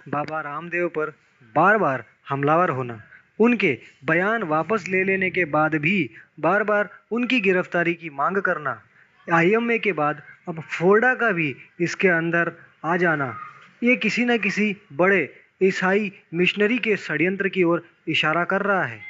बाबा रामदेव पर बार बार हमलावर होना, उनके बयान वापस ले लेने के बाद भी बार बार उनकी गिरफ्तारी की मांग करना, आईएमए के बाद अब फोर्डा का भी इसके अंदर आ जाना, ये किसी न किसी बड़े ईसाई मिशनरी के षड्यंत्र की ओर इशारा कर रहा है।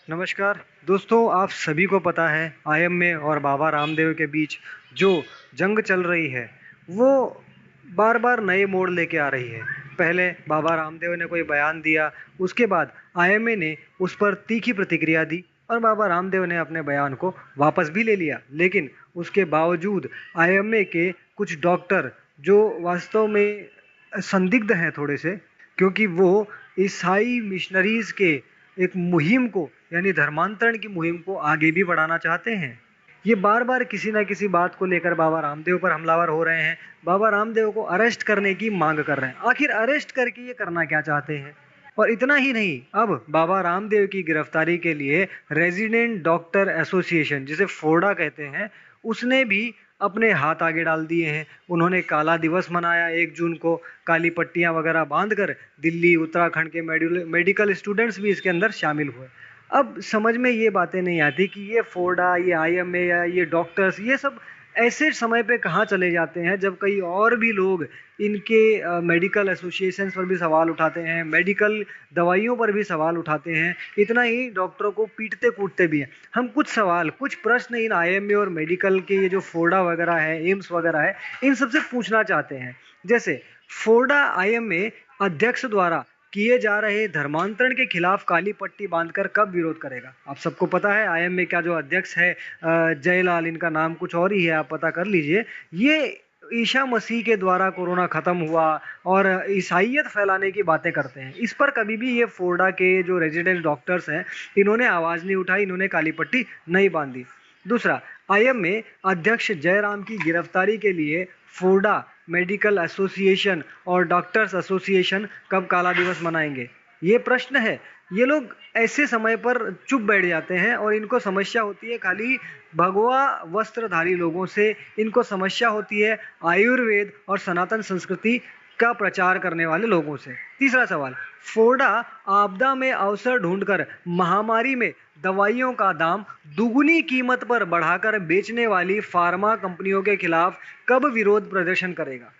नमस्कार दोस्तों, आप सभी को पता है आईएमए और बाबा रामदेव के बीच जो जंग चल रही है वो बार बार नए मोड़ लेके आ रही है। पहले बाबा रामदेव ने कोई बयान दिया, उसके बाद आईएमए ने उस पर तीखी प्रतिक्रिया दी और बाबा रामदेव ने अपने बयान को वापस भी ले लिया। लेकिन उसके बावजूद आईएमए के कुछ डॉक्टर जो वास्तव में संदिग्ध हैं थोड़े से, क्योंकि वो ईसाई मिशनरीज के एक मुहिम को यानी धर्मांतरण की मुहिम को आगे भी बढ़ाना चाहते हैं। ये बार बार किसी ना किसी बात को लेकर बाबा रामदेव पर हमलावर हो रहे हैं, बाबा रामदेव को अरेस्ट करने की मांग कर रहे हैं। आखिर अरेस्ट करके ये करना क्या चाहते हैं? और इतना ही नहीं, अब बाबा रामदेव की गिरफ्तारी के लिए रेजिडेंट डॉक्टर एसोसिएशन, जिसे फोर्डा कहते हैं, उसने भी अपने हाथ आगे डाल दिए हैं। उन्होंने काला दिवस मनाया 1 जून को, काली पट्टियां वगैरह बांधकर दिल्ली उत्तराखंड के मेडिकल स्टूडेंट्स भी इसके अंदर शामिल हुए। अब समझ में ये बातें नहीं आती कि ये फोर्डा, ये आईएमए या ये डॉक्टर्स, ये सब ऐसे समय पे कहाँ चले जाते हैं जब कई और भी लोग इनके मेडिकल एसोसिएशंस पर भी सवाल उठाते हैं, मेडिकल दवाइयों पर भी सवाल उठाते हैं, इतना ही डॉक्टरों को पीटते कूटते भी हैं। हम कुछ सवाल, कुछ प्रश्न इन आईएमए और मेडिकल के ये जो फोर्डा वगैरह है, एम्स वगैरह है, इन सबसे पूछना चाहते हैं। जैसे फोर्डा आईएमए अध्यक्ष द्वारा किए जा रहे धर्मांतरण के खिलाफ काली पट्टी बांधकर कब विरोध करेगा? आप सबको पता है आईएमए का जो अध्यक्ष है जयलाल, इनका नाम कुछ और ही है, आप पता कर लीजिए। ये ईसा मसीह के द्वारा कोरोना खत्म हुआ और ईसाइयत फैलाने की बातें करते हैं। इस पर कभी भी ये फोर्डा के जो रेजिडेंट डॉक्टर्स हैं, इन्होंने आवाज नहीं उठाई, इन्होंने काली पट्टी नहीं बांधी। दूसरा, आईएमए अध्यक्ष जयराम की गिरफ्तारी के लिए फोर्डा, मेडिकल एसोसिएशन और डॉक्टर्स एसोसिएशन कब काला दिवस मनाएंगे? ये प्रश्न है। ये लोग ऐसे समय पर चुप बैठ जाते हैं और इनको समस्या होती है खाली भगवा वस्त्रधारी लोगों से, इनको समस्या होती है आयुर्वेद और सनातन संस्कृति का प्रचार करने वाले लोगों से। तीसरा सवाल, फोर्डा आपदा में अवसर ढूंढकर महामारी में दवाइयों का दाम दुगुनी कीमत पर बढ़ाकर बेचने वाली फार्मा कंपनियों के खिलाफ कब विरोध प्रदर्शन करेगा?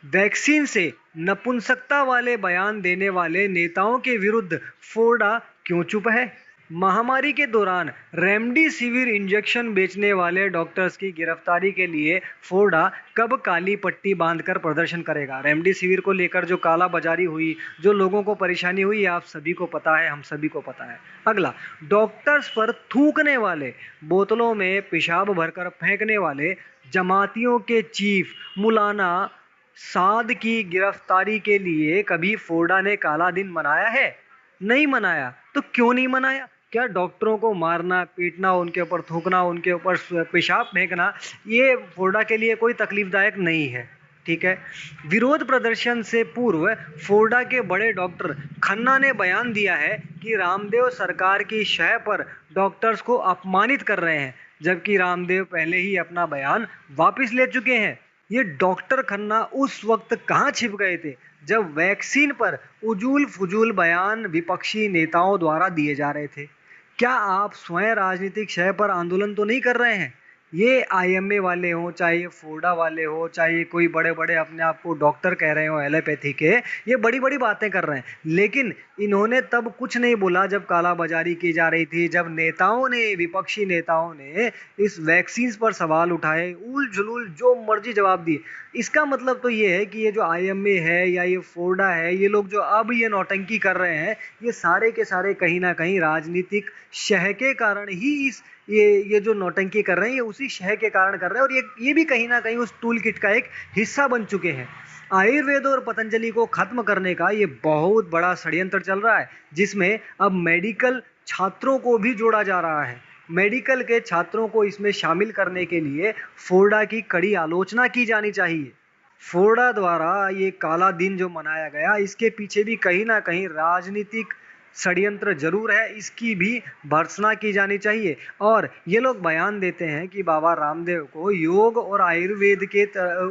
वैक्सीन से नपुंसकता वाले बयान देने वाले नेताओं के विरुद्ध फोर्डा क्यों चुप है? महामारी के दौरान रेमडेसिविर इंजेक्शन बेचने वाले डॉक्टर्स की गिरफ्तारी के लिए फोर्डा कब काली पट्टी बांधकर प्रदर्शन करेगा? रेमडेसिविर को लेकर जो काला बाजारी हुई, जो लोगों को परेशानी हुई, आप सभी को पता है, हम सभी को पता है। अगला, डॉक्टर्स पर थूकने वाले, बोतलों में पेशाब भरकर फेंकने वाले जमातियों के चीफ मौलाना साद की गिरफ्तारी के लिए कभी फोर्डा ने काला दिन मनाया है? नहीं मनाया। तो क्यों नहीं मनाया? क्या डॉक्टरों को मारना, पीटना, उनके ऊपर थूकना, उनके ऊपर पेशाब फेंकना, ये फोर्डा के लिए कोई तकलीफदायक नहीं है? ठीक है। विरोध प्रदर्शन से पूर्व फोर्डा के बड़े डॉक्टर खन्ना ने बयान दिया है कि रामदेव सरकार की शह पर डॉक्टर्स को अपमानित कर रहे हैं, जबकि रामदेव पहले ही अपना बयान वापस ले चुके हैं। ये डॉक्टर खन्ना उस वक्त कहाँ छिप गए थे जब वैक्सीन पर उजूल फुजूल बयान विपक्षी नेताओं द्वारा दिए जा रहे थे? क्या आप स्वयं राजनीतिक शय पर आंदोलन तो नहीं कर रहे हैं? ये आईएमए वाले हों, चाहे ये फोर्डा वाले हो, चाहे कोई बड़े बड़े अपने आप को डॉक्टर कह रहे हो एलोपैथी के, ये बड़ी बड़ी बातें कर रहे हैं। लेकिन इन्होंने तब कुछ नहीं बोला जब कालाबाजारी की जा रही थी, जब नेताओं ने, विपक्षी नेताओं ने इस वैक्सीन पर सवाल उठाए, उल झुलूल जो मर्जी जवाब दिए। इसका मतलब तो ये है कि ये जो आईएमए है या ये फोर्डा है, ये लोग जो अब ये नौटंकी कर रहे हैं, ये सारे के सारे कहीं ना कहीं राजनीतिक शह के कारण ही ये जो नौटंकी कर रहे हैं, ये उसी शह के कारण कर रहे हैं। और ये भी कहीं ना कहीं उस टूल किट का एक हिस्सा बन चुके हैं। आयुर्वेद और पतंजलि को खत्म करने का ये बहुत बड़ा षड्यंत्र चल रहा है, जिसमें अब मेडिकल छात्रों को भी जोड़ा जा रहा है। मेडिकल के छात्रों को इसमें शामिल करने के लिए फोर्डा की कड़ी आलोचना की जानी चाहिए। फोर्डा द्वारा ये काला दिन जो मनाया गया, इसके पीछे भी कहीं ना कहीं राजनीतिक षड्यंत्र जरूर है, इसकी भी भर्त्सना की जानी चाहिए। और ये लोग बयान देते हैं कि बाबा रामदेव को योग और आयुर्वेद के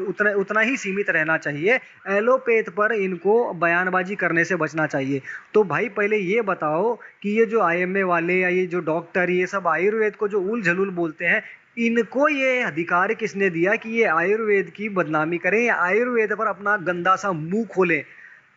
उतना उतना ही सीमित रहना चाहिए, एलोपैथ पर इनको बयानबाजी करने से बचना चाहिए। तो भाई पहले ये बताओ कि ये जो आईएमए वाले या ये जो डॉक्टर ये सब आयुर्वेद को जो उल झलूल बोलते हैं, इनको ये अधिकार किसने दिया कि ये आयुर्वेद की बदनामी करें या आयुर्वेद पर अपना गंदा सा मुंह खोलें?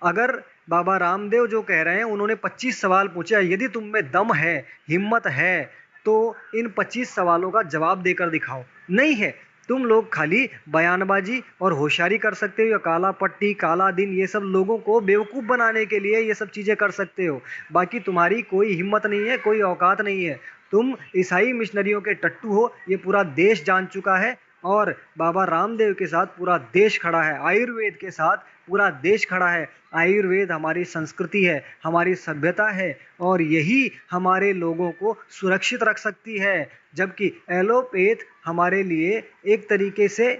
अगर बाबा रामदेव जो कह रहे हैं, उन्होंने 25 सवाल पूछे, यदि तुम में दम है, हिम्मत है, तो इन 25 सवालों का जवाब देकर दिखाओ। नहीं है, तुम लोग खाली बयानबाजी और होशियारी कर सकते हो, या काला पट्टी काला दिन ये सब लोगों को बेवकूफ़ बनाने के लिए ये सब चीज़ें कर सकते हो। बाकी तुम्हारी कोई हिम्मत नहीं है, कोई औकात नहीं है। तुम ईसाई मिशनरियों के टट्टू हो, ये पूरा देश जान चुका है। और बाबा रामदेव के साथ पूरा देश खड़ा है, आयुर्वेद के साथ पूरा देश खड़ा है। आयुर्वेद हमारी संस्कृति है, हमारी सभ्यता है, और यही हमारे लोगों को सुरक्षित रख सकती है। जबकि एलोपैथ हमारे लिए एक तरीके से,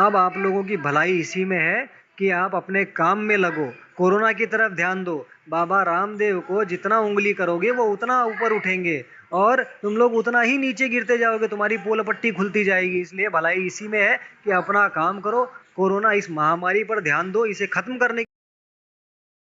अब आप लोगों की भलाई इसी में है कि आप अपने काम में लगो, कोरोना की तरफ ध्यान दो। बाबा रामदेव को जितना उंगली करोगे वो उतना ऊपर उठेंगे, और तुम लोग उतना ही नीचे गिरते जाओगे, तुम्हारी पोल पट्टी खुलती जाएगी। इसलिए भलाई इसी में है कि अपना काम करो, कोरोना इस महामारी पर ध्यान दो, इसे खत्म करने